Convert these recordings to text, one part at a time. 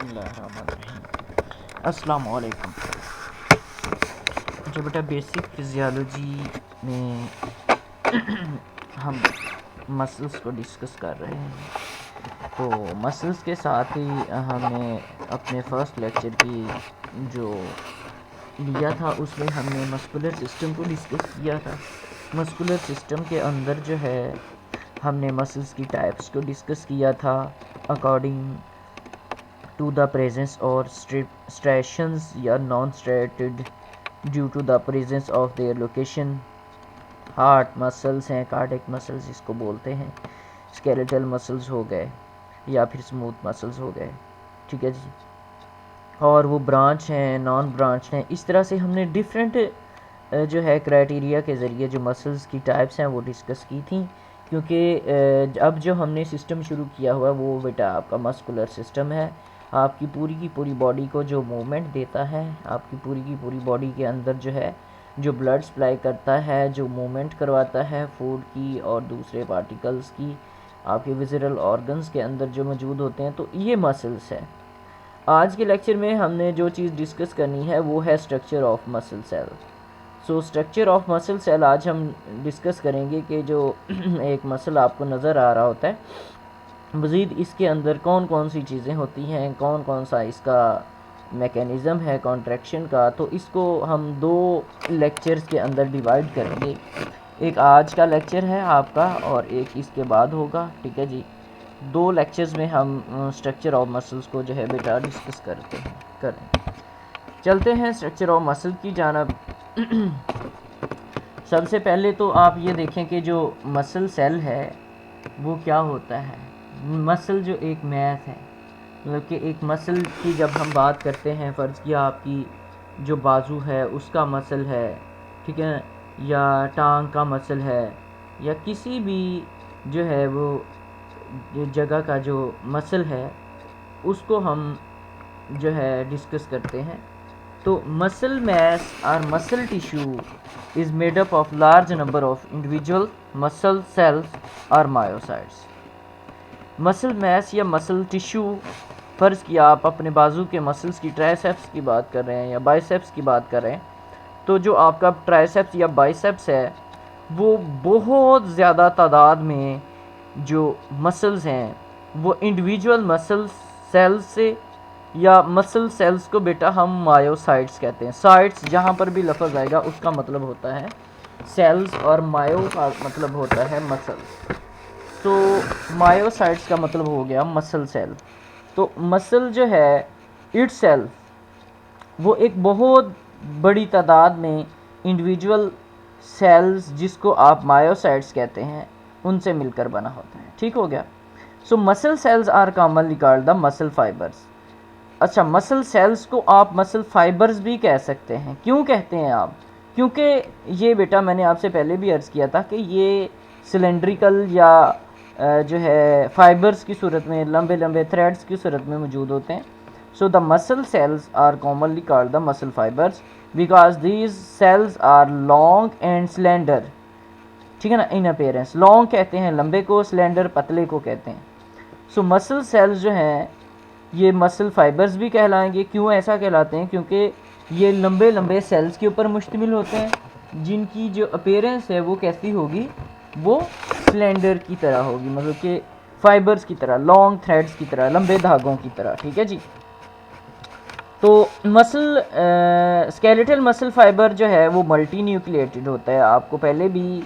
बिस्मिल्लाहिर्रहमानिर्रहीम। अस्सलाम वालेकुम। जो बेटा बेसिक फिजियोलॉजी में हम मसल्स को डिस्कस कर रहे हैं, तो मसल्स के साथ ही हमने अपने फर्स्ट लेक्चर की जो लिया था उसमें हमने मस्कुलर सिस्टम को डिस्कस किया था। मस्कुलर सिस्टम के अंदर जो है हमने मसल्स की टाइप्स को डिस्कस किया था according to the presence or striations या non striated due to the presence of their location। Heart muscles हैं, कार्डिक मसल्स जिसको बोलते हैं, स्केलेटल मसल्स हो गए या फिर स्मूथ मसल्स हो गए, ठीक है जी। और वो ब्रांच हैं, नॉन ब्रांच हैं। इस तरह से हमने डिफरेंट जो है क्राइटेरिया के ज़रिए जो मसल्स की टाइप्स हैं वो डिस्कस की थी, क्योंकि अब जो हमने सिस्टम शुरू किया हुआ है वो बेटा आपका मस्कुलर सिस्टम है। आपकी पूरी की पूरी बॉडी को जो मूवमेंट देता है, आपकी पूरी की पूरी बॉडी के अंदर जो है जो ब्लड सप्लाई करता है, जो मूवमेंट करवाता है फूड की और दूसरे पार्टिकल्स की, आपके विज़रल ऑर्गन्स के अंदर जो मौजूद होते हैं, तो ये मसल्स है। आज के लेक्चर में हमने जो चीज़ डिस्कस करनी है वो है structure of muscle cell. So structure of muscle cell आज हम डिस्कस करेंगे कि जो एक मसल आपको नज़र आ रहा होता है, मज़ीद इसके अंदर कौन कौन सी चीज़ें होती हैं, कौन कौन सा इसका मैकेनिज़्म है कॉन्ट्रैक्शन का, तो इसको हम दो लेक्चर्स के अंदर डिवाइड करेंगे। एक आज का लेक्चर है आपका और एक इसके बाद होगा, ठीक है जी। दो लेक्चर्स में हम स्ट्रक्चर ऑफ मसल्स को जो है बेटा डिस्कस करें। चलते हैं स्ट्रक्चर ऑफ मसल की जानिब। सबसे पहले तो आप ये देखें कि जो मसल सेल है वो क्या होता है। मसल जो एक मैथ है, मतलब कि एक मसल की जब हम बात करते हैं, फ़र्ज़ किया आपकी जो बाजू है उसका मसल है, ठीक है, या टांग का मसल है, या किसी भी जो है वो जगह का जो मसल है उसको हम जो है डिस्कस करते हैं। तो मसल मैस और muscle tissue is made up of large number of individual muscle cells और मायोसाइट्स। मसल मैस या मसल टिश्यू, फ़र्ज़ किया आप अपने बाजू के मसल्स की ट्राइसेप्स की बात कर रहे हैं या बाइसेप्स की बात कर रहे हैं, तो जो आपका ट्राइसेप्स या बाइसेप्स है वो बहुत ज़्यादा तादाद में जो मसल्स हैं वो इंडिविजुअल मसल सेल्स से, या मसल सेल्स को बेटा हम मायोसाइट्स कहते हैं। साइट्स जहाँ पर भी लफ्ज़ आएगा उसका मतलब होता है सेल्स और मायो का मतलब होता है मसल। तो मायोसाइट्स का मतलब हो गया मसल सेल। तो मसल जो है इटसेल्फ वो एक बहुत बड़ी तादाद में इंडिविजुअल सेल्स जिसको आप मायोसाइट्स कहते हैं उनसे मिलकर बना होता है, ठीक हो गया। So muscle cells are commonly called the muscle fibers. अच्छा, मसल सेल्स को आप मसल फाइबर्स भी कह सकते हैं। क्यों कहते हैं आप? क्योंकि ये बेटा मैंने आपसे पहले भी अर्ज़ किया था कि ये सिलेंड्रिकल या जो है फाइबर्स की सूरत में, लंबे लंबे थ्रेड्स की सूरत में मौजूद होते हैं। So the muscle cells are commonly called the muscle fibres because these cells are long and slender, ठीक है ना, इन अपेयरेंस। लॉन्ग कहते हैं लंबे को, स्लेंडर पतले को कहते हैं। सो मसल सेल्स जो हैं ये मसल फाइबर्स भी कहलाएंगे। क्यों ऐसा कहलाते हैं? क्योंकि ये लंबे लंबे सेल्स के ऊपर मुश्तमिल होते हैं जिनकी जो अपीयरेंस है वो कैसी होगी, वो स्लेंडर की तरह होगी, मतलब कि फाइबर्स की तरह, लॉन्ग थ्रेड्स की तरह, लंबे धागों की तरह, ठीक है जी। तो मसल स्केलेटल मसल फाइबर जो है वो मल्टी न्यूक्लिएटेड होता है। आपको पहले भी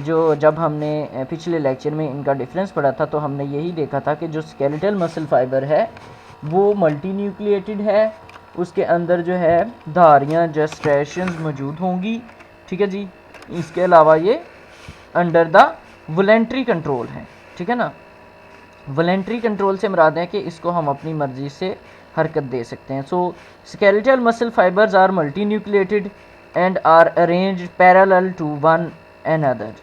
जो जब हमने पिछले लेक्चर में इनका डिफरेंस पढ़ा था तो हमने यही देखा था कि जो स्केलेटल मसल फाइबर है वो मल्टी न्यूक्लिएटेड है, उसके अंदर जो है धारियाँ जस्ट्रेशंस मौजूद होंगी, ठीक है जी। इसके अलावा ये अंडर द वॉलेंट्री कंट्रोल है, ठीक है ना। वॉलेंट्री कंट्रोल से मुराद है कि इसको हम अपनी मर्ज़ी से हरकत दे सकते हैं। So skeletal muscle fibers are multi nucleated and are arranged parallel to one another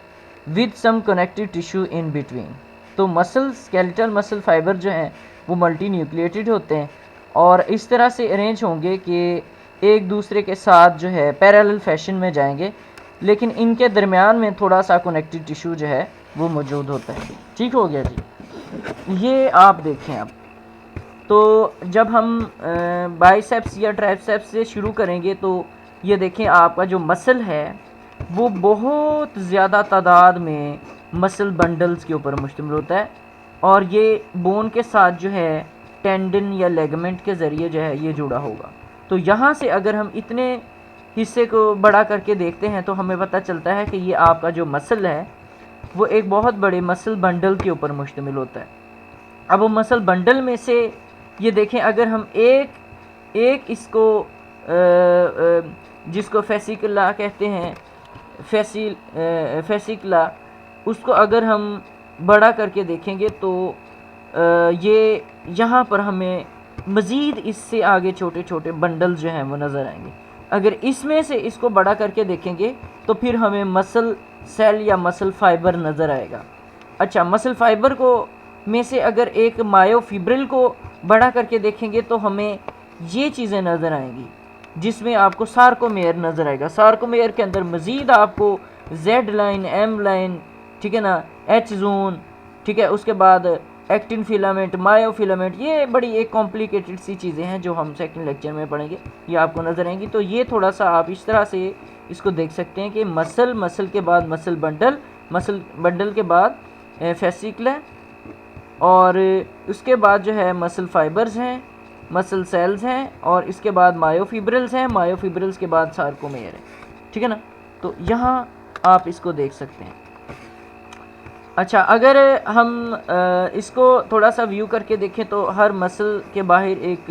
with some connective tissue in between. तो मसल स्केलेटल मसल फाइबर जो हैं वो मल्टी न्यूक्लिएटेड होते हैं और इस तरह से अरेंज होंगे कि एक दूसरे के साथ जो है पैरेलल फैशन में जाएंगे, लेकिन इनके दरमियान में थोड़ा सा कनेक्टिव टिश्यू जो है वो मौजूद होता है, ठीक हो गया जी। ये आप देखें, अब तो जब हम बाइसेप्स या ट्राइसेप्स से शुरू करेंगे तो ये देखें आपका जो मसल है वो बहुत ज़्यादा तादाद में मसल बंडल्स के ऊपर मुश्तमिल होता है, और ये बोन के साथ जो है टेंडन या लेगमेंट के ज़रिए जो है ये जुड़ा होगा। तो यहाँ से अगर हम इतने हिस्से को बड़ा करके देखते हैं तो हमें पता चलता है कि ये आपका जो मसल है वो एक बहुत बड़े मसल बंडल के ऊपर मुश्तमिल होता है। अब वो मसल बंडल में से ये देखें, अगर हम एक इसको जिसको फेसिकुला कहते हैं, फेसिकुला, उसको अगर हम बड़ा करके देखेंगे तो ये यहाँ पर हमें मज़ीद इससे आगे छोटे छोटे बंडल जो हैं वो नज़र आएंगे। अगर इसमें से इसको बड़ा करके देखेंगे तो फिर हमें मसल सेल या मसल फाइबर नज़र आएगा। अच्छा, मसल फाइबर को में से अगर एक मायोफिब्रिल को बड़ा करके देखेंगे तो हमें ये चीज़ें नज़र आएंगी, जिसमें आपको सार्कोमेयर नज़र आएगा। सार्कोमेयर के अंदर मज़ीद आपको जेड लाइन, एम लाइन, ठीक है ना, एच जोन, ठीक है, उसके बाद एक्टिन फिलामेंट, मायोफिलामेंट, ये बड़ी एक कॉम्प्लिकेटेड सी चीज़ें हैं जो हम सेकंड लेक्चर में पढ़ेंगे, ये आपको नज़र आएंगी। तो ये थोड़ा सा आप इस तरह से इसको देख सकते हैं कि मसल के बाद मसल बंडल के बाद फेसिकुला, और उसके बाद जो है मसल फाइबर्स हैं, मसल सेल्स हैं, और इसके बाद मायोफिब्रिल्स हैं, मायोफिब्रिल्स के बाद सार्कोमेयर है, ठीक है ना। तो यहाँ आप इसको देख सकते हैं। अच्छा, अगर हम इसको थोड़ा सा व्यू करके देखें तो हर मसल के बाहर एक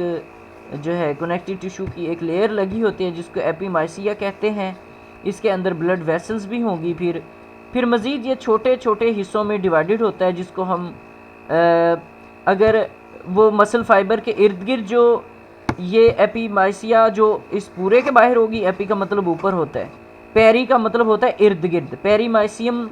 जो है कनेक्टिव टिश्यू की एक लेयर लगी होती है जिसको एपिमाइसिया कहते हैं। इसके अंदर ब्लड वेसल्स भी होंगी। फिर मज़ीद ये छोटे छोटे हिस्सों में डिवाइडेड होता है, जिसको हम अगर वो मसल फाइबर के इर्द गिर्द जो ये एपिमाइसिया जो इस पूरे के बाहर होगी, एपी का मतलब ऊपर होता है, पेरी का मतलब होता है इर्द गिर्द, पेरीमाइसियम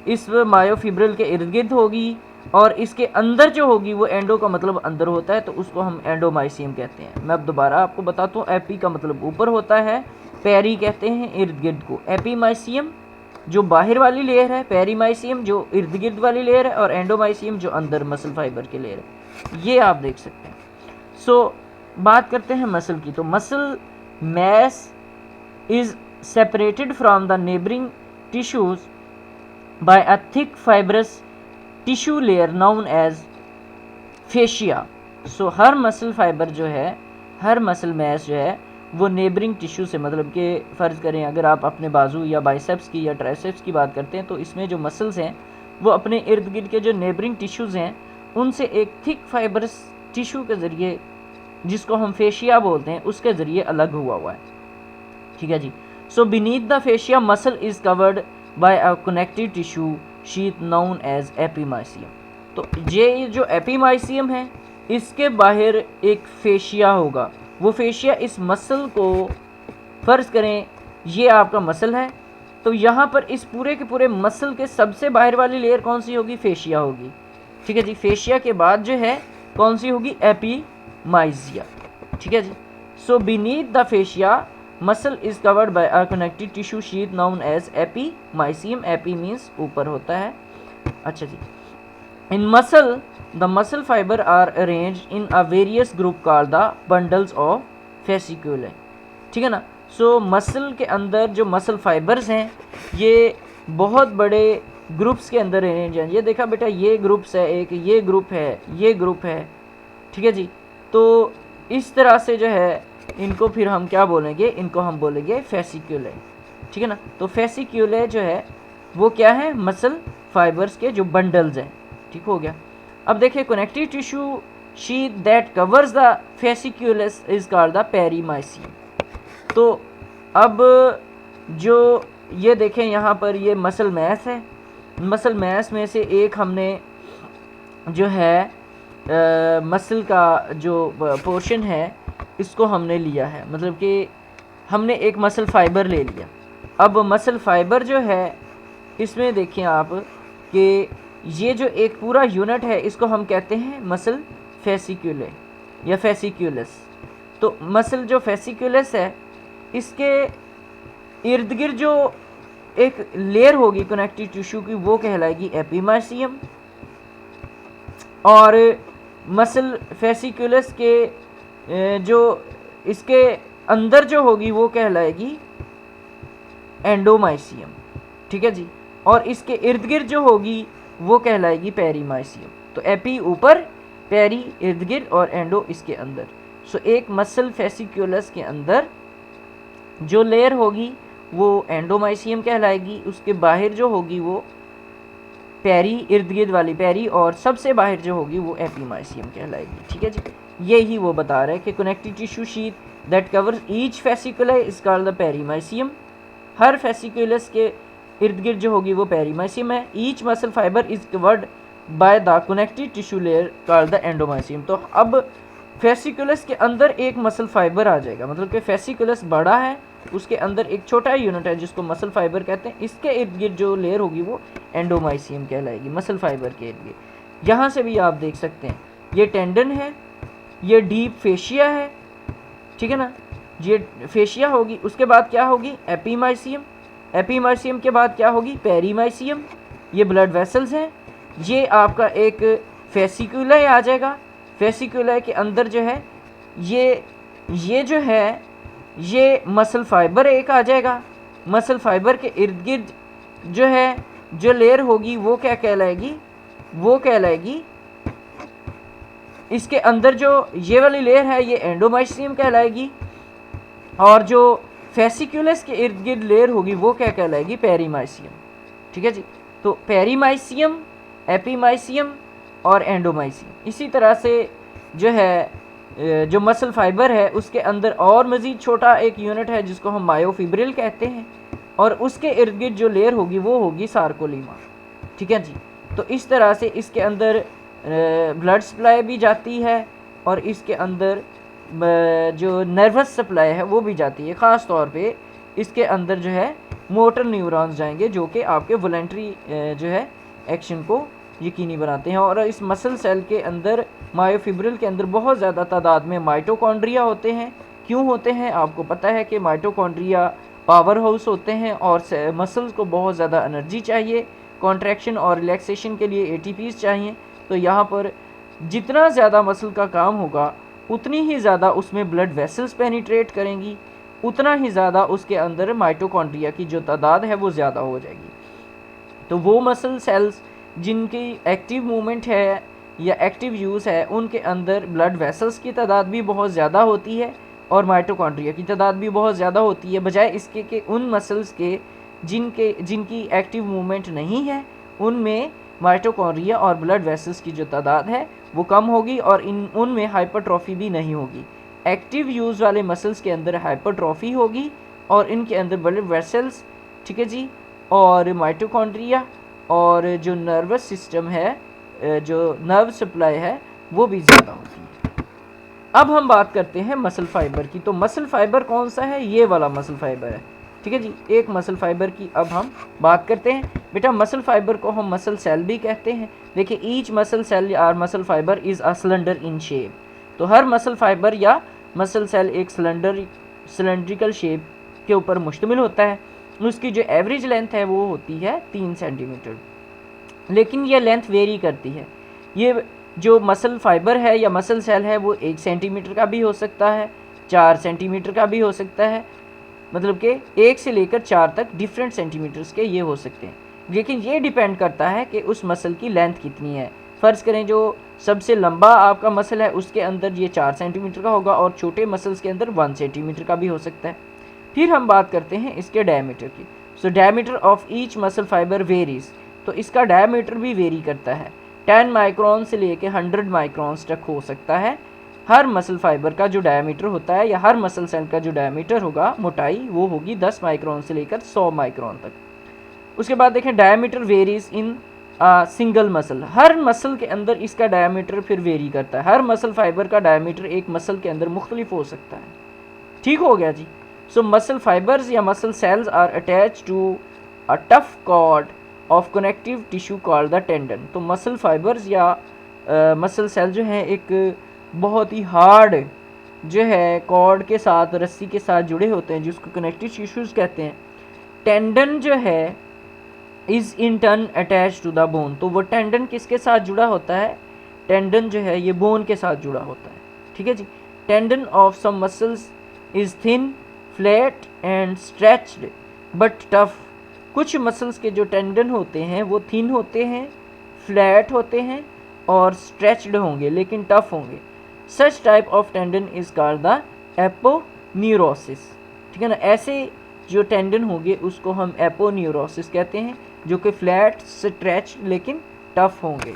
इस मायोफिब्रिल के इर्द गिर्द होगी, और इसके अंदर जो होगी वो एंडो का मतलब अंदर होता है, तो उसको हम एंडोमाइसियम कहते हैं। मैं अब दोबारा आपको बताता हूँ, एपी का मतलब ऊपर होता है, पेरी कहते हैं इर्द गिर्द को, एपीमाइसियम जो बाहर वाली लेयर है, पेरीमाइसियम जो इर्द गिर्द वाली लेयर है, और एंडोमाइसियम जो अंदर मसल फाइबर की लेयर है। ये आप देख सकते हैं। सो बात करते हैं मसल की। तो muscle mass is separated from the neighbouring tissues by a thick fibrous tissue layer known as fascia। So her muscle fiber जो है, हर मसल मैस जो है वो नेबरिंग टिश्यू से, मतलब कि फ़र्ज़ करें अगर आप अपने बाजू या बाइसेप्स की या ट्राइसेप्स की बात करते हैं तो इसमें जो मसल्स हैं वो अपने इर्द गिर्द के जो नेबरिंग टिश्यूज़ हैं उनसे एक थिक फाइबरस टिश्यू के ज़रिए, जिसको हम फेशिया बोलते हैं, उसके ज़रिए अलग हुआ है, ठीक है जी। So beneath the fascia muscle is covered by a connective tissue sheet known as epimysium. तो ये जो एपिमाइसियम है इसके बाहर एक फेशिया होगा। वो फेशिया इस मसल को, फ़र्ज़ करें ये आपका मसल है, तो यहाँ पर इस पूरे के पूरे मसल के सबसे बाहर वाली लेयर कौन सी होगी? फेशिया होगी, ठीक है जी। फेशिया के बाद जो है कौन सी होगी? एपिमाइसिया, ठीक है जी। So beneath the fascia muscle is covered by a connective tissue sheet known as epimysium. Epi means ऊपर होता है। अच्छा जी। In muscle the muscle fiber are arranged in a various group called the bundles of fasciculi, ठीक है ना। सो muscle के अंदर जो मसल फाइबर्स हैं ये बहुत बड़े ग्रुप्स के अंदर अरेंज हैं। ये देखा बेटा, ये ग्रुप्स है, एक ये ग्रुप है, ये ग्रुप है, ठीक है जी। तो इस तरह से जो है इनको फिर हम क्या बोलेंगे? इनको हम बोलेंगे फेसिक्यूले, ठीक है ना। तो फेसिक्यूले जो है वो क्या है? मसल फाइबर्स के जो बंडल्स हैं, ठीक हो गया। अब देखिए, connective tissue sheet that covers the fasciculus is called the perimysium. तो अब जो ये देखें यहाँ पर ये मसल मैस है, मसल मैस में से एक हमने जो है मसल का जो पोर्शन है इसको हमने लिया है, मतलब कि हमने एक मसल फाइबर ले लिया। अब मसल फाइबर जो है इसमें देखिए आप कि ये जो एक पूरा यूनिट है इसको हम कहते हैं मसल फेसिक्यूले या फेसिक्यूलस। तो मसल जो फेसिक्यूलस है इसके इर्द गिर्द जो एक लेयर होगी कनेक्टिव टिश्यू की वो कहलाएगी एपिमाइसियम, और मसल फेसिकुलस के जो इसके अंदर जो होगी वो कहलाएगी एंडोमाइसियम, ठीक है जी। और इसके इर्द गिर्द जो होगी वो कहलाएगी पेरीमाइसियम। तो एपी ऊपर, पेरी इर्द गिर्द और एंडो इसके अंदर। सो एक मसल फेसिकुलस के अंदर जो लेयर होगी वो एंडोमाइसियम कहलाएगी, उसके बाहर जो होगी वो पेरी, इर्द गिर्द वाली पेरी, और सबसे बाहर जो होगी वो एपीमाइसियम कहलाएगी, ठीक है जी। यही वो बता रहा है कि connective tissue sheath that covers each fascicle is called the perimysium. हर फेसिकुलस के इर्द गिर्द जो होगी वो पेरीमाइसियम है। Each muscle fiber is covered by the connective tissue layer called the endomysium. तो अब फेसिकुलस के अंदर एक मसल फाइबर आ जाएगा, मतलब कि फेसिकुलस बड़ा है, उसके अंदर एक छोटा यूनिट है जिसको मसल फाइबर कहते हैं। इसके इर्द गिर्द जो लेयर होगी वो एंडोमाइसियम कहलाएगी, मसल फाइबर के इर्द गिर्द। यहाँ से भी आप देख सकते हैं ये टेंडन है, ये डीप फेशिया है, ठीक है ना, ये फेशिया होगी। उसके बाद क्या होगी? एपीमाइसियम। एपीमाइसियम के बाद क्या होगी? पेरीमाइसियम। ये ब्लड वेसल्स हैं। ये आपका एक फेसिकुला आ जाएगा। फेसिकुला के अंदर जो है ये जो है ये मसल फाइबर एक आ जाएगा। मसल फाइबर के इर्द गिर्द जो है जो लेयर होगी वो क्या कहलाएगी? वो कहलाएगी, इसके अंदर जो ये वाली लेयर है ये एंडोमाइसियम कहलाएगी, और जो फेसिकुलस के इर्द गिर्द लेयर होगी वो क्या कहलाएगी? पेरीमाइसियम, ठीक है जी। तो पेरीमाइसियम, एपीमाइसियम और एंडोमाइसियम। इसी तरह से जो है जो मसल फाइबर है उसके अंदर और मज़ीद छोटा एक यूनिट है जिसको हम मायोफिब्रिल कहते हैं, और उसके इर्द गिर्द जो लेयर होगी वो होगी सार्कोलीमा, ठीक है जी। तो इस तरह से इसके अंदर ब्लड सप्लाई भी जाती है और इसके अंदर जो नर्वस सप्लाई है वो भी जाती है। ख़ास तौर पे इसके अंदर जो है मोटर न्यूरॉन्स जाएंगे जो कि आपके वॉलेंट्री जो है एक्शन को यकीनी बनाते हैं। और इस मसल सेल के अंदर मायोफिब्रिल के अंदर बहुत ज़्यादा तादाद में माइटोकॉन्ड्रिया होते हैं। क्यों होते हैं? आपको पता है कि माइटोकॉन्ड्रिया पावर हाउस होते हैं और मसल्स को बहुत ज़्यादा एनर्जी चाहिए, कॉन्ट्रैक्शन और रिलैक्सेशन के लिए ATPs चाहिए। तो यहाँ पर जितना ज़्यादा मसल का काम होगा उतनी ही ज़्यादा उसमें ब्लड वेसल्स पेनिट्रेट करेंगी, उतना ही ज़्यादा उसके अंदर माइटोकॉन्ड्रिया की जो तादाद है वो ज़्यादा हो जाएगी। तो वो मसल सेल्स जिनकी एक्टिव मूवमेंट है या एक्टिव यूज़ है उनके अंदर ब्लड वेसल्स की तादाद भी बहुत ज़्यादा होती है और माइटोकॉन्ड्रिया की तादाद भी बहुत ज़्यादा होती है, बजाय इसके कि उन मसल्स के जिनकी एक्टिव मूवमेंट नहीं है उनमें माइटोकॉन्ड्रिया और ब्लड वेसल्स की जो तादाद है वो कम होगी और उनमें हाइपरट्रॉफी भी नहीं होगी। एक्टिव यूज़ वाले मसल्स के अंदर हाइपरट्रॉफी होगी और इनके अंदर ब्लड वेसल्स, ठीक है जी, और माइटोकॉन्ड्रिया और जो नर्वस सिस्टम है, जो नर्व सप्लाई है वो भी ज़्यादा होती है। अब हम बात करते हैं मसल फाइबर की। तो मसल फाइबर कौन सा है? ये वाला मसल फाइबर है, ठीक है जी। एक मसल फाइबर की अब हम बात करते हैं। बेटा मसल फाइबर को हम मसल सेल भी कहते हैं। देखिए ईच मसल सेल या muscle fibre is a cylinder in shape. तो हर मसल फाइबर या मसल सेल एक सिलेंड्रिकल शेप के ऊपर मुश्तमिल होता है। उसकी जो एवरेज लेंथ है वो होती है 3 सेंटीमीटर, लेकिन ये लेंथ वेरी करती है। ये जो मसल फाइबर है या मसल सेल है वो 1 सेंटीमीटर का भी हो सकता है, 4 सेंटीमीटर का भी हो सकता है, मतलब कि 1 से लेकर 4 तक डिफरेंट सेंटीमीटर्स के ये हो सकते हैं। लेकिन ये डिपेंड करता है कि उस मसल की लेंथ कितनी है। फ़र्ज़ करें जो सबसे लंबा आपका मसल है उसके अंदर ये 4 सेंटीमीटर का होगा और छोटे मसल्स के अंदर 1 सेंटीमीटर का भी हो सकता है। फिर हम बात करते हैं इसके डायमीटर की। So diameter of each muscle fibre varies. तो इसका डायमीटर भी वेरी करता है, 10 माइक्रोन से लेके 100 माइक्रोन्स तक हो सकता है। हर मसल फाइबर का जो डायमीटर होता है या हर मसल सेल का जो डायमीटर होगा, मोटाई, वो होगी 10 माइक्रोन से लेकर 100 माइक्रोन तक। उसके बाद देखें diameter varies in single muscle. हर मसल के अंदर इसका डायमीटर फिर वेरी करता है। हर मसल फाइबर का डायमीटर एक मसल के अंदर मुख्तलिफ हो सकता है। ठीक हो गया जी। सो मसल फाइबर्स या muscle cells are attach to a tough cord of connective tissue called the tendon. तो मसल फाइबर्स या मसल सेल जो है एक बहुत ही हार्ड जो है कॉर्ड के साथ, रस्सी के साथ जुड़े होते हैं जिसको कनेक्टिव टिश्यूज़ कहते हैं। टेंडन जो है is in turn attach to the bone. तो वो टेंडन किसके साथ जुड़ा होता है? टेंडन जो है ये बोन के साथ जुड़ा होता है, ठीक है जी। Tendon of some muscles is thin, flat and stretched but tough. कुछ मसल्स के जो टेंडन होते हैं वो थिन होते हैं, फ्लैट होते हैं और स्ट्रेच्ड होंगे लेकिन टफ होंगे। Such type of tendon is called the aponeurosis, ठीक है ना। ऐसे जो टेंडन होंगे उसको हम एपोन्यूरोसिस कहते हैं, जो कि फ्लैट, स्ट्रेच लेकिन टफ होंगे।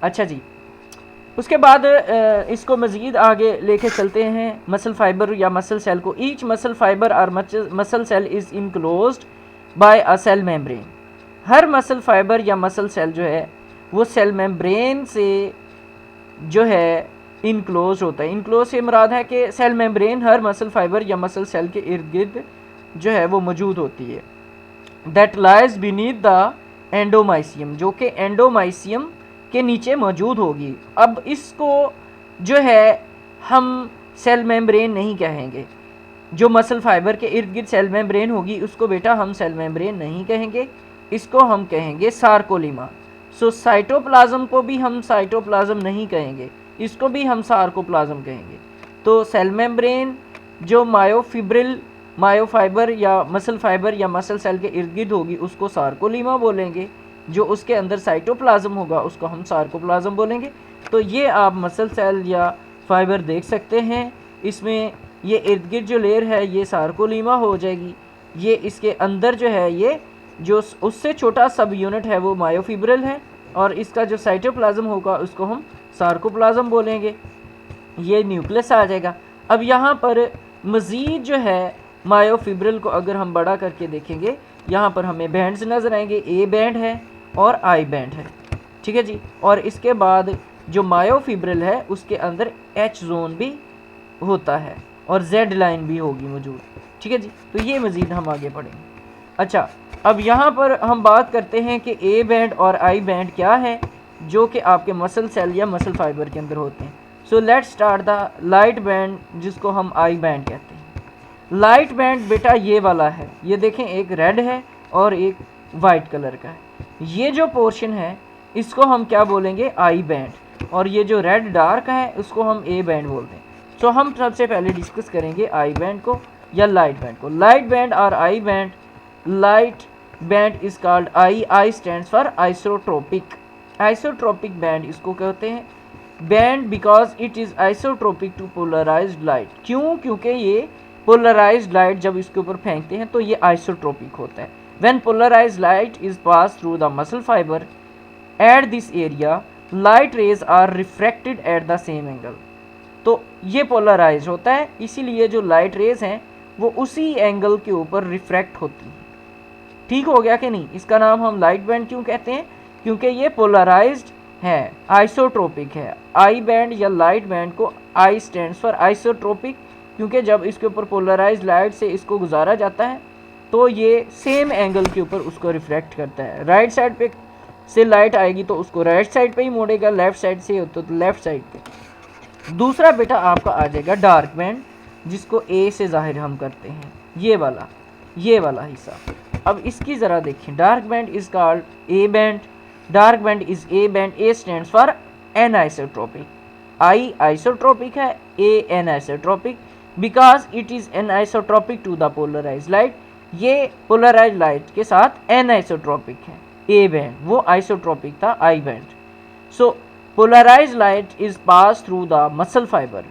अच्छा जी, उसके बाद इसको मज़ीद आगे लेके चलते हैं मसल फाइबर या मसल सेल को। ईच मसल फाइबर और muscle cell is enclosed by a cell membrane. हर मसल फाइबर या मसल सेल जो है वो सेल मेम्ब्रेन से जो है इनक्लोज होता है। इनक्लोज से मुराद है कि सेल मेम्ब्रेन हर मसल फाइबर या मसल सेल के इर्द गिर्द जो है वो मौजूद होती है। That lies beneath the endomysium, जो कि एंडोमाइसियम के नीचे मौजूद होगी। अब इसको जो है हम सेल मेम्ब्रेन नहीं कहेंगे, जो मसल फाइबर के इर्द गिर्द सेल मेम्ब्रेन होगी उसको बेटा हम सेल मेम्ब्रेन नहीं कहेंगे, इसको हम कहेंगे सार्कोलीमा। सो साइटोप्लाज्म को भी हम साइटोप्लाज्म नहीं कहेंगे, इसको भी हम सार्कोप्लाज्म कहेंगे। तो सेल मेम्ब्रेन जो मायोफिब्रिल मायोफाइबर या मसल फाइबर या मसल सेल के इर्द गिर्द होगी उसको सार्कोलीमा बोलेंगे, जो उसके अंदर साइटोप्लाज्म होगा उसको हम सार्कोप्लाज्म बोलेंगे। तो ये आप मसल सेल या फाइबर देख सकते हैं, इसमें ये इर्द गिर्द जो लेयर है ये सार्कोलीमा हो जाएगी, ये इसके अंदर जो है ये जो उससे छोटा सब यूनिट है वो मायोफिब्रिल है, और इसका जो साइटोप्लाज्म होगा उसको हम सार्कोप्लाज्म बोलेंगे। ये न्यूक्लियस आ जाएगा। अब यहाँ पर मज़ीद जो है मायोफिब्रिल को अगर हम बड़ा करके देखेंगे, यहाँ पर हमें बैंड्स नज़र आएंगे, ए बैंड है और आई बैंड है, ठीक है जी। और इसके बाद जो मायोफिब्रिल है उसके अंदर एच जोन भी होता है और जेड लाइन भी होगी मौजूद, ठीक है जी। तो ये मज़ीद हम आगे पढ़ेंगे। अच्छा, अब यहाँ पर हम बात करते हैं कि ए बैंड और आई बैंड क्या है, जो कि आपके मसल सेल या मसल फाइबर के अंदर होते हैं। So let's start the light band, जिसको हम आई बैंड कहते हैं। लाइट बैंड बेटा ये वाला है, ये देखें एक रेड है और एक वाइट कलर का है। ये जो पोर्शन है इसको हम क्या बोलेंगे, आई बैंड, और ये जो रेड डार्क है उसको हम ए बैंड बोलते हैं। सो हम सबसे पहले डिस्कस करेंगे आई बैंड को या लाइट बैंड को। लाइट बैंड और I band, light band is called I, I stands for isotropic. Isotropic band इसको कहते हैं band because it is isotropic to polarised light. क्यों? क्योंकि ये पोलराइज्ड लाइट जब इसके ऊपर फेंकते हैं तो ये आइसोट्रोपिक होता है। When polarised light is pass through the muscle fibre at this area, light rays are refracted at the same angle. तो ये पोलराइज होता है, इसीलिए जो लाइट रेज हैं वो उसी एंगल के ऊपर रिफ्रैक्ट होती हैं। ठीक हो गया कि नहीं? इसका नाम हम लाइट बैंड क्यों कहते हैं? क्योंकि ये पोलराइज्ड है, आइसोट्रोपिक है। आई बैंड या लाइट बैंड को आई स्टैंड्स फॉर आइसोट्रोपिक, क्योंकि जब इसके ऊपर पोलराइज्ड लाइट से इसको गुजारा जाता है तो ये सेम एंगल के ऊपर उसको रिफ्रैक्ट करता है। राइट साइड पे से लाइट आएगी तो उसको राइट साइड पे ही मोड़ेगा, लेफ्ट साइड से हो तो लेफ्ट साइड पे। दूसरा बेटा आपका आ जाएगा डार्क बैंड, जिसको ए से जाहिर हम करते हैं, ये वाला हिस्सा। अब इसकी ज़रा देखें, dark band is called A band, dark band is A band, A stands for anisotropic. I isotropic है, A anisotropic, because it is anisotropic to the polarized light. ये पोलराइज्ड लाइट के साथ एनआइसोट्रोपिक है। ए बैंड वो isotropic था, I band. So polarized light is pass through the muscle fiber.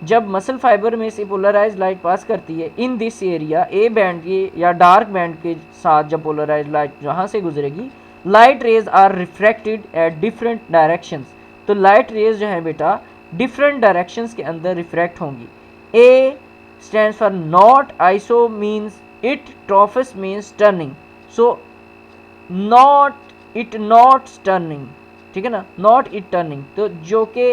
जब muscle fiber में से पोलराइज्ड लाइट पास करती है in this area, A band के या डार्क बैंड के साथ जब पोलराइज्ड लाइट जहाँ से गुजरेगी, light rays are refracted at different directions. तो लाइट रेज जो है बेटा डिफरेंट डायरेक्शंस के अंदर रिफ्रैक्ट होंगी। A stands for not, iso means it, tropos means turning. So not turning, ठीक है ना, नॉट इट टर्निंग, तो जो कि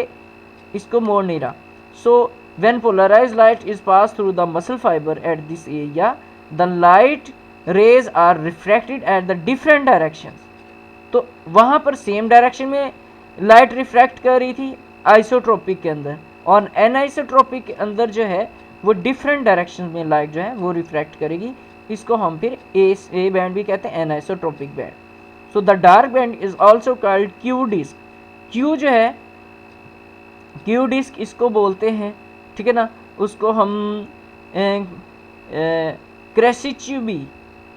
इसको मोड़ नहीं रहा। सो when polarized light is passed through the muscle fiber at this area, the light rays are refracted at the different directions. तो वहाँ पर सेम डायरेक्शन में लाइट रिफ्रैक्ट कर रही थी आइसोट्रोपिक के अंदर, और एनआइसोट्रोपिक के अंदर जो है वो डिफरेंट डायरेक्शन में लाइट जो है वो रिफ्रैक्ट करेगी। इसको हम फिर ए बैंड भी कहते हैं, anisotropic band. So the dark band is also called Q disc. Q जो है, क्यू डिस्क इसको बोलते हैं, ठीक है ना, उसको हम क्रेसिच्यूबी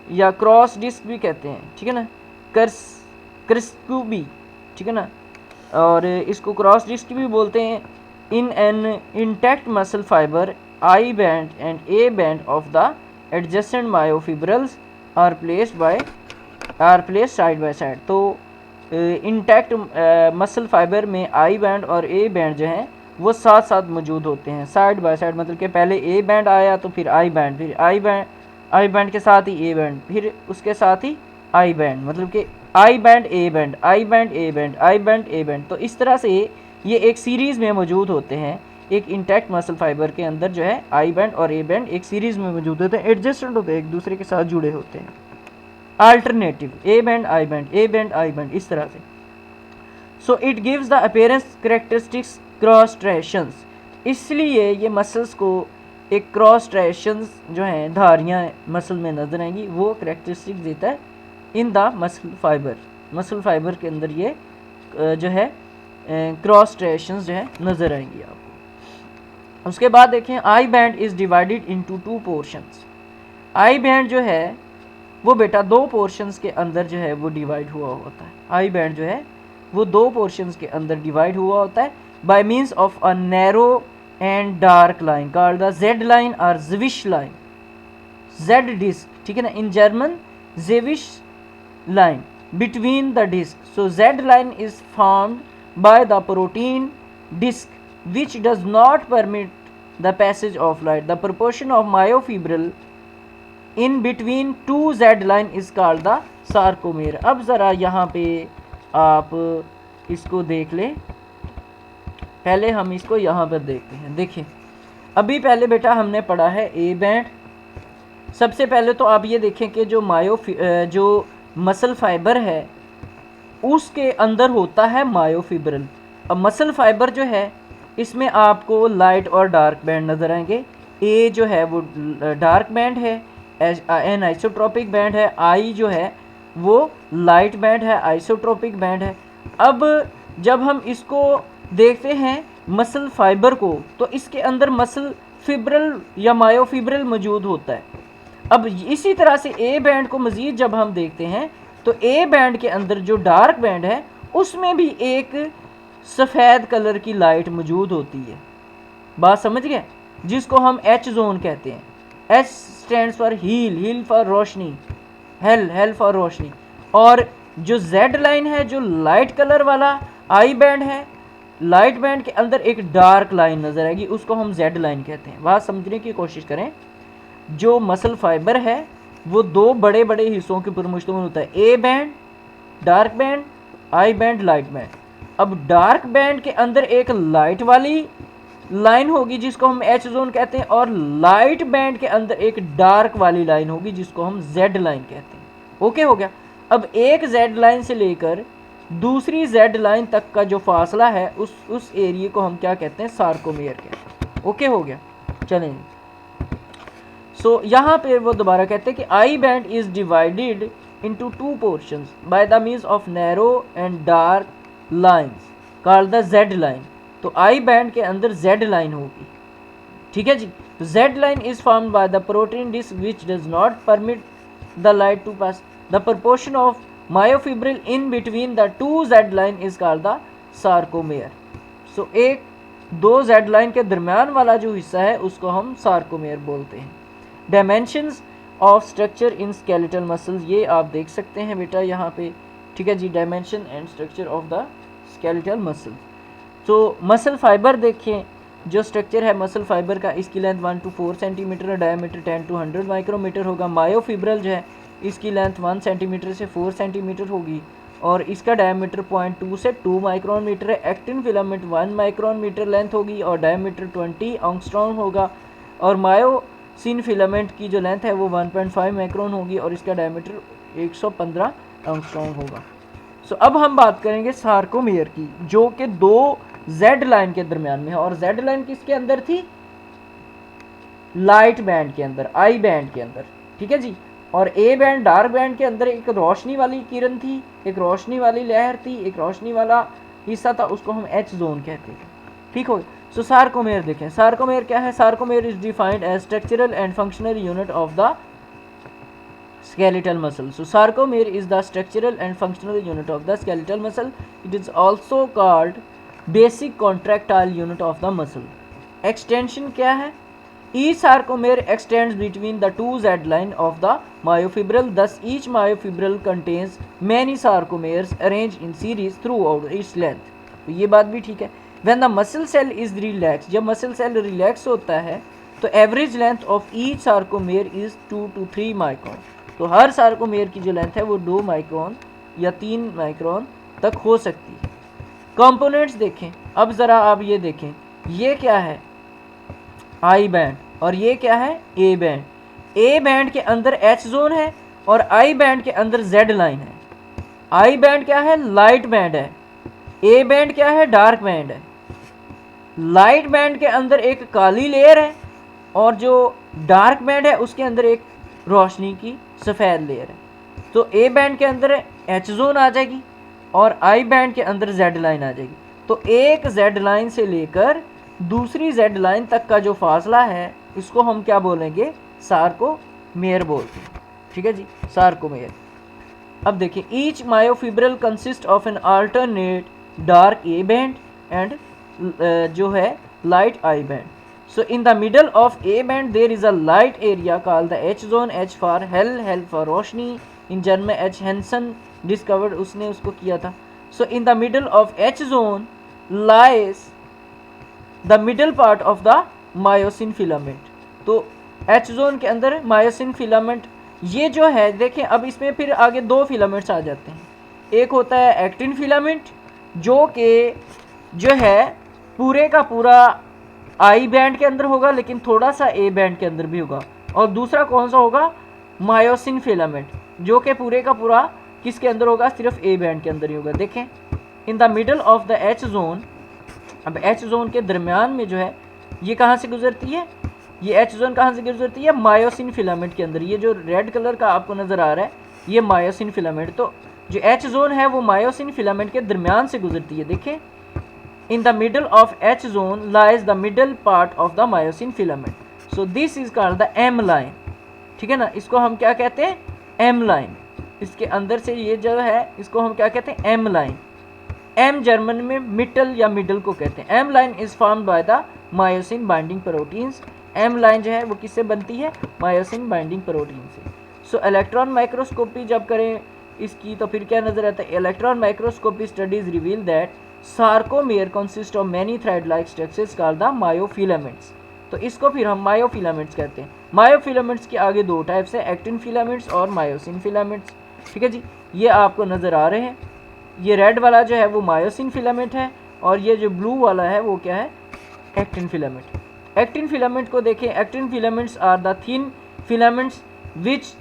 या क्रॉस डिस्क भी कहते हैं, ठीक है ना, क्रिस्क्यूबी, ठीक है ना, और इसको क्रॉस डिस्क भी बोलते हैं। In an intact muscle fiber I band and A band of the adjacent myofibrils are placed side by side. तो इंटैक्ट मसल फाइबर में आई बैंड और ए बैंड जो हैं वो साथ साथ मौजूद होते हैं, साइड बाय साइड, मतलब कि पहले ए बैंड आया तो फिर आई बैंड, फिर आई बैंड के साथ ही ए बैंड, फिर उसके साथ ही आई बैंड, मतलब कि I band A band, I band A band, I band A band. तो इस तरह से ये एक सीरीज़ में मौजूद होते हैं। एक इंटैक्ट मसल फाइबर के अंदर जो है आई बैंड और ए बैंड एक सीरीज़ में मौजूद होते हैं, एडजस्टेंट होते हैं, एक दूसरे के साथ जुड़े होते हैं। Alternative A band I band, A band I band, इस तरह से। So it gives the appearance characteristics cross striations, इसलिए ये मसल्स को एक क्रॉस स्ट्राइएशंस जो हैं, धारियाँ मसल में नजर आएंगी, वो कैरेक्टरिस्टिक्स देता है in the muscle fibre. Muscle fibre के अंदर ये जो है क्रॉस स्ट्राइएशंस जो है नजर आएंगी आपको। उसके बाद देखें, I band is divided into 2 portions. I band जो है वो बेटा 2 पोर्शंस के अंदर जो है वो डिवाइड हुआ होता है। आई बैंड जो है वो 2 पोर्शंस के अंदर डिवाइड हुआ होता है by means of a narrow and dark line called the Z line और ज़विश लाइन, जेड डिस्क, ठीक है ना, in German ज़विश line between the disc. So Z line is formed by the protein disc which does not permit the passage of light. The proportion of myofibril in between two Z line is called the sarcomere. अब ज़रा यहाँ पे आप इसको देख लें, पहले हम इसको यहाँ पर देखते हैं। देखिए अभी पहले बेटा हमने पढ़ा है ए बैंड। सबसे पहले तो आप ये देखें कि जो मसल फाइबर है उसके अंदर होता है मायोफिब्रल। अब मसल फाइबर जो है इसमें आपको लाइट और डार्क बैंड नज़र आएंगे। ए जो है वो डार्क बैंड है, एन आइसोट्रोपिक बैंड है, आई जो है वो लाइट बैंड है, आइसोट्रोपिक बैंड है। अब जब हम इसको देखते हैं मसल फाइबर को, तो इसके अंदर मसल फिब्रल या मायोफिब्रल मौजूद होता है। अब इसी तरह से ए बैंड को मज़ीद जब हम देखते हैं तो ए बैंड के अंदर जो डार्क बैंड है उसमें भी एक सफ़ेद कलर की लाइट मौजूद होती है। बात समझ गए, जिसको हम एच जोन कहते हैं। H stands for heel, heel for रोशनी, हेल फॉर रोशनी। और जो जेड लाइन है, जो लाइट कलर वाला आई बैंड है, लाइट बैंड के अंदर एक डार्क लाइन नज़र आएगी, उसको हम जेड लाइन कहते हैं। बात समझने की कोशिश करें। जो मसल फाइबर है वो 2 बड़े बड़े हिस्सों के ऊपर मुश्तमिल होता है, A band dark band, I band light band. अब डार्क बैंड के अंदर एक लाइट वाली लाइन होगी जिसको हम एच जोन कहते हैं, और लाइट बैंड के अंदर एक डार्क वाली लाइन होगी जिसको हम जेड लाइन कहते हैं। ओके हो गया। अब एक जेड लाइन से लेकर दूसरी जेड लाइन तक का जो फासला है उस एरिया को हम क्या कहते हैं, सार्कोमेयर कहते हैं। ओके हो गया, चलें। सो यहाँ पे वो दोबारा कहते हैं कि I band is divided into 2 portions by the means of narrow and dark lines called the Z line. तो आई बैंड के अंदर जेड लाइन होगी, ठीक है जी। तो Z line is formed by the protein disc which does not permit the light to pass. The proportion of myofibril in between the 2 Z line is called the sarcomere. So एक 2 Z line के दरमियान वाला जो हिस्सा है उसको हम sarcomere बोलते हैं। Dimensions of structure in skeletal muscles, ये आप देख सकते हैं बेटा यहाँ पे, ठीक है जी। Dimension and structure of the skeletal muscles. तो मसल फाइबर देखें, जो स्ट्रक्चर है मसल फाइबर का, इसकी लेंथ 1 to 4 सेंटीमीटर और डायमीटर 10 to 100 माइक्रोमीटर होगा। मायोफिब्रल जो है इसकी लेंथ 1 सेंटीमीटर से 4 सेंटीमीटर होगी और इसका डायमीटर 0.2 से 2 माइक्रोन मीटर है। Actin filament 1 micron metre length होगी और डायमीटर 20 एंगस्ट्रॉम होगा। और मायोसिन फिलामेंट की जो लेंथ है वो 1.5 माइक्रोन होगी और इसका डायमीटर 115 एंगस्ट्रॉम होगा। सो अब हम बात करेंगे सार्कोमेयर की, जो कि 2 जेड लाइन के दरमियान में है। और जेड लाइन किसके अंदर थी? लाइट बैंड के अंदर, आई बैंड के अंदर, ठीक है जी। और ए बैंड डार्क बैंड के अंदर एक रोशनी वाली किरण थी, एक रोशनी वाली लहर थी, एक रोशनी वाला हिस्सा था उसको हम एच जोन कहते थे। ठीक हो। सो सार्कोमेयर देखें, सार्कोमेयर क्या है? Sarcomere is defined as structural and functional unit of the skeletal muscle. So sarcomere is the structural and functional unit of the skeletal muscle. It is also called basic contractile unit of the muscle. Extension क्या है? Each sarcomere extends between the two Z line of the myofibril. Thus each myofibril contains many sarcomeres arranged in series throughout its length. तो ये बात भी ठीक है। When the muscle cell is relaxed, जब muscle cell relax होता है तो average length of each sarcomere is 2 to 3 micron. तो हर सार्कोमेयर की जो लेंथ है वो 2 माइक्रोन या 3 माइक्रोन तक हो सकती है। कंपोनेंट्स देखें, अब ज़रा आप ये देखें, ये क्या है? आई बैंड, और ये क्या है? A band. ए बैंड के अंदर एच जोन है और आई बैंड के अंदर जेड लाइन है। आई बैंड क्या है? लाइट बैंड है। ए बैंड क्या है? डार्क बैंड है। लाइट बैंड के अंदर एक काली लेयर है और जो डार्क बैंड है उसके अंदर एक रोशनी की सफ़ेद लेयर है। तो ए बैंड के अंदर एच जोन आ जाएगी और आई बैंड के अंदर जेड लाइन आ जाएगी। तो एक जेड लाइन से लेकर दूसरी जेड लाइन तक का जो फासला है इसको हम क्या बोलेंगे? सार्कोमेयर बोलते हैं। ठीक है जी, सार्कोमेयर। अब देखिए, each myofibril consist of an alternate dark A band and जो है light I band. So in the middle of A band there is a light area called the H zone. H for hell for Roshni. In German H Hansen discovered, उसने उसको किया था. So in the middle of H zone lies the middle part of the myosin filament. तो H zone के अंदर myosin filament ये जो है, देखें अब इसमें फिर आगे दो फिलामेंट्स आ जाते हैं. एक होता है एक्टिन फिलामेंट जो कि जो है पूरे का पूरा आई बैंड के अंदर होगा लेकिन थोड़ा सा ए बैंड के अंदर भी होगा. और दूसरा कौन सा होगा? मायोसिन फिलामेंट जो कि पूरे का पूरा किसके अंदर होगा? सिर्फ ए बैंड के अंदर ही होगा. देखें, in the middle of the H zone. अब एच जोन के दरमियान में जो है ये कहाँ से गुजरती है? ये एच जोन कहाँ से गुजरती है? मायोसिन फिलामेंट के अंदर. ये जो रेड कलर का आपको नज़र आ रहा है ये मायोसिन फिलामेंट. तो जो एच जोन है वो मायोसिन फिलामेंट के दरमियान से गुजरती है. देखें, in the middle of H zone lies the middle part of the myosin filament. So this is called the M line. ठीक है ना, इसको हम क्या कहते हैं? M line. इसके अंदर से ये जो है इसको हम क्या कहते हैं? M line. M जर्मन में मिडल या मिडल को कहते हैं. M line is formed by the myosin binding proteins. M line जो है वो किससे बनती है? myosin binding protein से. So इलेक्ट्रॉन माइक्रोस्कोपी जब करें इसकी तो फिर क्या नजर आता है? Electron microscopy studies reveal that sarcomere consists of many thread-like structures called the myofilaments. तो इसको फिर हम मायोफिलामेंट्स कहते हैं. मायोफिलामेंट्स के आगे दो टाइप्स है, एक्टिन फिलामेंट्स और मायोसिन फिलामेंट्स. ठीक है जी, ये आपको नज़र आ रहे हैं. ये रेड वाला जो है वो मायोसिन फिलामेंट है और ये जो ब्लू वाला है वो क्या है? Actin filament. एक्टिन फिलामेंट को देखें. Actin filaments are the thin filaments which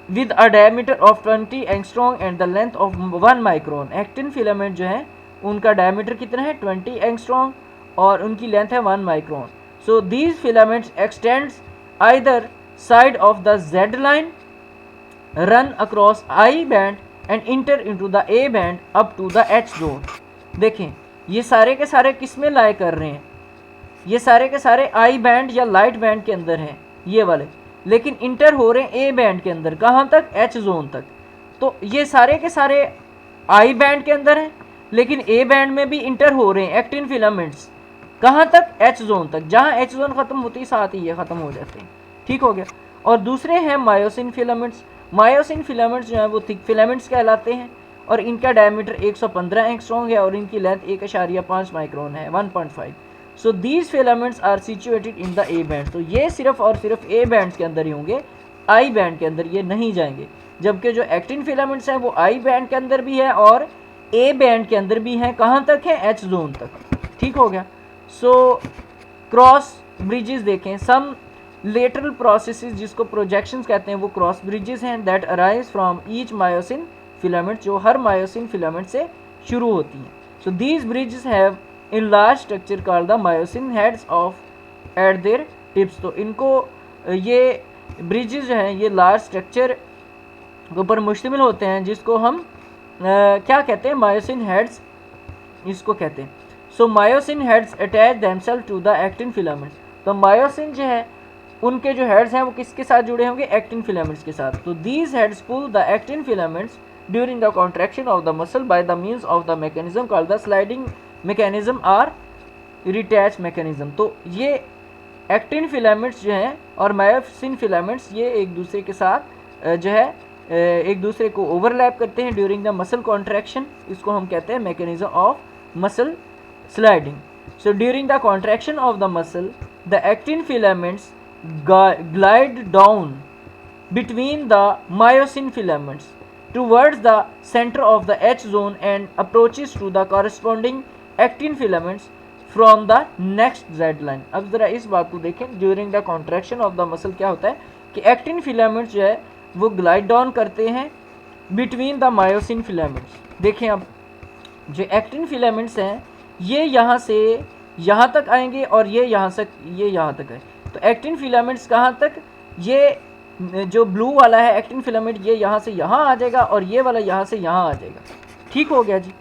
with a diameter of 20 angstrom and the length of 1 micron. Actin filament जो है उनका डायमीटर कितना है? 20 एंगस्ट्रॉम और उनकी लेंथ है 1 micron. So these filaments extends either side of the Z line, run across I band and enter into the A band up to the H zone. देखें, ये सारे के सारे किस में लाई कर रहे हैं? ये सारे के सारे आई बैंड या लाइट बैंड के अंदर हैं ये वाले, लेकिन इंटर हो रहे हैं ए बैंड के अंदर. कहाँ तक? एच जोन तक. तो ये सारे के सारे आई बैंड के अंदर हैं लेकिन ए बैंड में भी इंटर हो रहे हैं एक्टिन फिलामेंट्स. कहाँ तक? एच जोन तक. जहाँ एच जोन ख़त्म होती है साथ ही ये ख़त्म हो जाते हैं. ठीक हो गया. और दूसरे हैं मायोसिन फिलामेंट्स. मायोसिन फिलामेंट्स जो हैं वो थिक फिलामेंट्स कहलाते हैं और इनका डायमीटर 115 एंगस्ट्रॉम है और इनकी लेंथ 1.5 माइक्रोन है, 1.5. So these filaments are situated in the A band. तो ये सिर्फ और सिर्फ ए बैंड के अंदर ही होंगे, आई बैंड के अंदर ये नहीं जाएंगे. जबकि जो एक्टिन फिलामेंट्स हैं वो आई बैंड के अंदर भी है और ए बैंड के अंदर भी हैं. कहाँ तक है? एच जोन तक. ठीक हो गया. सो क्रॉस ब्रिजेस देखें. सम लेटरल प्रोसेसेस जिसको प्रोजेक्शंस कहते हैं वो क्रॉस ब्रिजेस हैं that arise from each myosin filament, जो हर मायोसिन फिलामेंट से शुरू होती हैं. So these bridges have in large structure called the myosin heads of eight there tips. तो इनको ये ब्रिजेस जो हैं ये लार्ज स्ट्रक्चर के ऊपर मुश्तमिल होते हैं जिसको हम क्या कहते हैं? मायोसिन हेड्स इसको कहते हैं। So myosin heads attach themselves to the actin filaments. तो मायोसिन जो है उनके जो हेड्स हैं वो किसके साथ जुड़े होंगे, एक्टिन फिलामेंट्स के साथ। तो these heads pull the actin filaments during the contraction of the muscle by the means of the mechanism called the sliding mechanism और रिटैच मैकेनिज्म। तो ये एक्टिन फिलामेंट्स जो हैं और मायोसिन फिलामेंट्स ये एक दूसरे के साथ जो है एक दूसरे को ओवरलैप करते हैं ड्यूरिंग द मसल कॉन्ट्रैक्शन। इसको हम कहते हैं mechanism of muscle sliding. So during the contraction of the muscle the actin filaments glide down between the myosin filaments towards the center of the H zone and approaches to the corresponding actin filaments from the next Z line। अब ज़रा इस बात को देखें, during the contraction of the muscle क्या होता है कि एक्टिन फिलामेंट्स जो है वो ग्लाइड डाउन करते हैं बिटवीन द मायोसिन फिलामेंट्स। देखें अब जो एक्टिन फिलामेंट्स हैं ये यहाँ से यहाँ तक आएंगे और ये यहाँ तक आए। तो एक्टिन फिलामेंट्स कहाँ तक, ये जो ब्लू वाला है एक्टिन फिलामेंट ये यहाँ से यहाँ आ जाएगा और ये वाला यहाँ से यहाँ आ जाएगा। ठीक हो गया जी।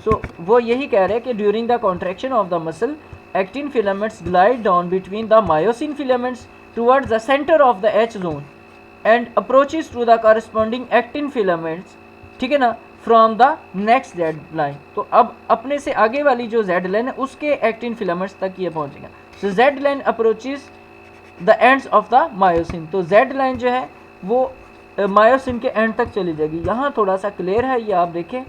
सो वो यही कह रहे हैं कि during the contraction of the muscle actin filaments glide down between the myosin filaments towards the centre of the H zone and approaches to the corresponding actin filaments, ठीक है ना, from the next Z line. तो अब अपने से आगे वाली जो जेड लाइन है उसके एक्टिन फिलामेंट्स तक ये पहुँचेगा। So Z line approaches the ends of the myosin. तो जेड लाइन जो है वो मायोसिन के एंड तक चली जाएगी। यहाँ थोड़ा सा क्लियर है, ये आप देखें,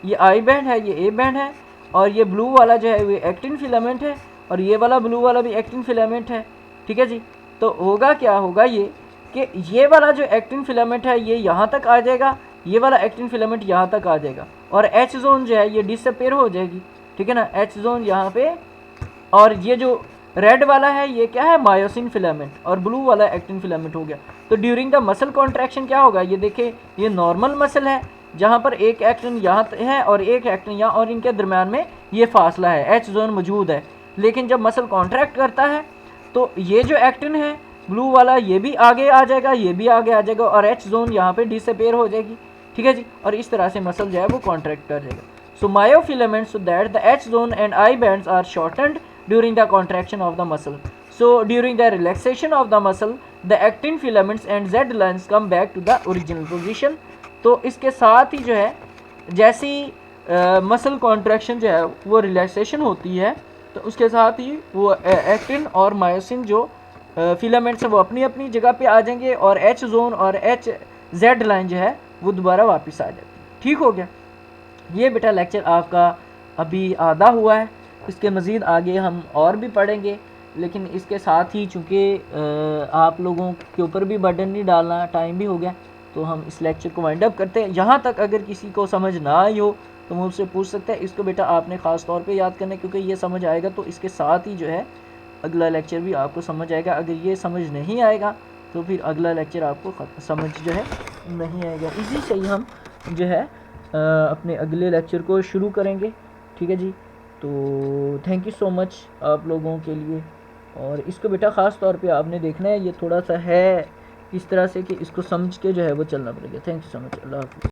ये आई बैंड है, ये ए बैंड है और ये ब्लू वाला जो है वो एक्टिन फिलामेंट है और ये वाला ब्लू वाला भी एक्टिन फिलामेंट है। ठीक है जी। तो होगा क्या होगा ये कि ये वाला जो एक्टिन फिलामेंट है ये यहाँ तक आ जाएगा, ये वाला एक्टिन फिलामेंट यहाँ तक आ जाएगा और एच जोन जो है ये डिसअपेयर हो जाएगी। ठीक है ना, एच जोन यहाँ पे, और ये जो रेड वाला है ये क्या है, मायोसिन फिलामेंट, और ब्लू वाला एक्टिन फिलामेंट हो गया। तो ड्यूरिंग द मसल कॉन्ट्रैक्शन क्या होगा, ये देखें ये नॉर्मल मसल है जहाँ पर एक एक्टिन यहाँ है और एक एक्टिन यहाँ, और इनके दरम्यान में ये फासला है, एच जोन मौजूद है। लेकिन जब मसल कॉन्ट्रैक्ट करता है तो ये जो एक्टिन है ब्लू वाला ये भी आगे आ जाएगा, ये भी आगे आ जाएगा और एच जोन यहाँ पे डिसअपेयर हो जाएगी। ठीक है जी। और इस तरह से मसल जो है वो कॉन्ट्रैक्ट कर जाएगा। So myofilaments so that the H zone and I bands are shortened during the contraction of the muscle. So during the relaxation of the muscle the actin filaments and Z lines come back to the original position। तो इसके साथ ही जो है जैसी muscle contraction जो है वो relaxation होती है तो उसके साथ ही वो एक्टिन और मायोसिन जो फिलामेंट्स है वो अपनी अपनी जगह पे आ जाएंगे और एच जोन और एच जेड लाइन जो है वो दोबारा वापस आ जाती है। ठीक हो गया। ये बेटा लेक्चर आपका अभी आधा हुआ है, इसके मज़ीद आगे हम और भी पढ़ेंगे, लेकिन इसके साथ ही चूँकि आप लोगों के ऊपर भी बर्डन नहीं डालना, टाइम भी हो गया, तो हम इस लेक्चर को वाइंड अप करते हैं। यहाँ तक अगर किसी को समझ ना आई हो तो मुझसे पूछ सकते हैं। इसको बेटा आपने ख़ास तौर पे याद करना है क्योंकि ये समझ आएगा तो इसके साथ ही जो है अगला लेक्चर भी आपको समझ आएगा। अगर ये समझ नहीं आएगा तो फिर अगला लेक्चर आपको समझ जो है नहीं आएगा। इसी से ही हम जो है अपने अगले लेक्चर को शुरू करेंगे। ठीक है जी। तो थैंक यू सो मच आप लोगों के लिए। और इसको बेटा ख़ास तौर पे आपने देखना है, ये थोड़ा सा है इस तरह से कि इसको समझ के जो है वो चलना पड़ेगा। Thank you so much. अल्लाह हाफ़िज़।